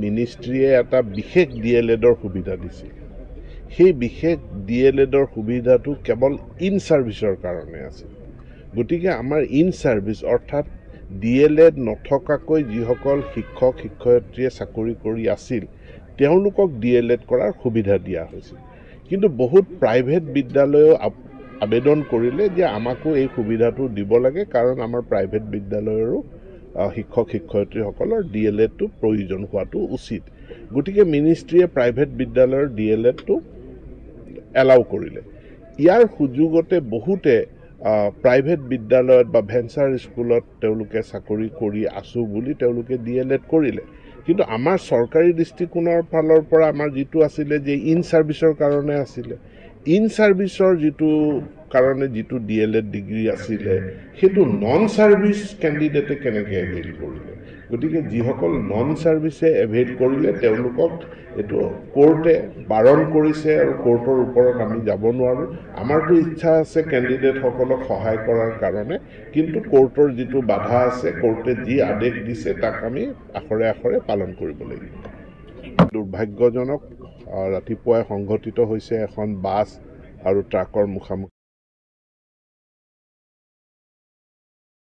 মিনিষ্ট্ৰীয়ে এটা বিশেষ DLEDৰ সুবিধা দিছিল। সেই বিশেষ DLEDৰ সুবিধাটো কেৱল ইন ছাৰ্ভিচৰ কাৰণে আছিল। গতিকে আমাৰ ইন ছাৰ্ভিচ অৰ্থাৎ DLED নথকাকৈ যিসকল শিক্ষক শিক্ষয়িত্ৰীয়ে চাকৰি কৰি আছিল তেওঁলোকক DLED কৰাৰ সুবিধা দিয়া হৈছিল। কিন্তু বহুত প্ৰাইভেট বিদ্যালয়েও আবেদন কৰিলে যে আমাকো এই সুবিধাটো দিব লাগে, কাৰণ আমাৰ প্ৰাইভেট বিদ্যালয়ৰো শিক্ষক শিক্ষয়িত্ৰীসকলৰ DLEDটো প্ৰয়োজন হোৱাটো উচিত। গতিকে মিনিষ্ট্ৰীয়ে প্ৰাইভেট বিদ্যালয়ৰ DLEDটো এলাউ কৰিলে। ইয়াৰ সুযোগতে বহুতে প্ৰাইভেট বিদ্যালয়ত বা ভেঞ্চাৰ স্কুলত তেওঁলোকে চাকৰি কৰি আছোঁ বুলি তেওঁলোকে DLED কৰিলে। কিন্তু আমাৰ চৰকাৰী দৃষ্টিকোণৰ ফালৰ পৰা আমাৰ যিটো আছিলে যে ইন ছাৰ্ভিচৰ কাৰণে আছিলে, ইন ছাৰ্ভিচৰ কাৰণে যিটো DLED ডিগ্ৰী আছিলে সেইটো নন ছাৰ্ভিচ কেণ্ডিডেটে কেনেকৈ এভেইল কৰিলে। গতিকে যিসকল নন ছাৰ্ভিচে এভেইল কৰিলে তেওঁলোকক এইটো কোৰ্টে বাৰণ কৰিছে আৰু কোৰ্টৰ ওপৰত আমি যাব নোৱাৰোঁ। আমাৰতো ইচ্ছা আছে কেণ্ডিডেটসকলক সহায় কৰাৰ কাৰণে, কিন্তু কোৰ্টৰ যিটো বাধা আছে, কোৰ্টে যি আদেশ দিছে তাক আমি আখৰে আখৰে পালন কৰিব লাগিব। দুৰ্ভাগ্যজনক ৰাতিপুৱাই সংঘটিত হৈছে এখন বাছ আৰু ট্ৰাকৰ মুখামুখি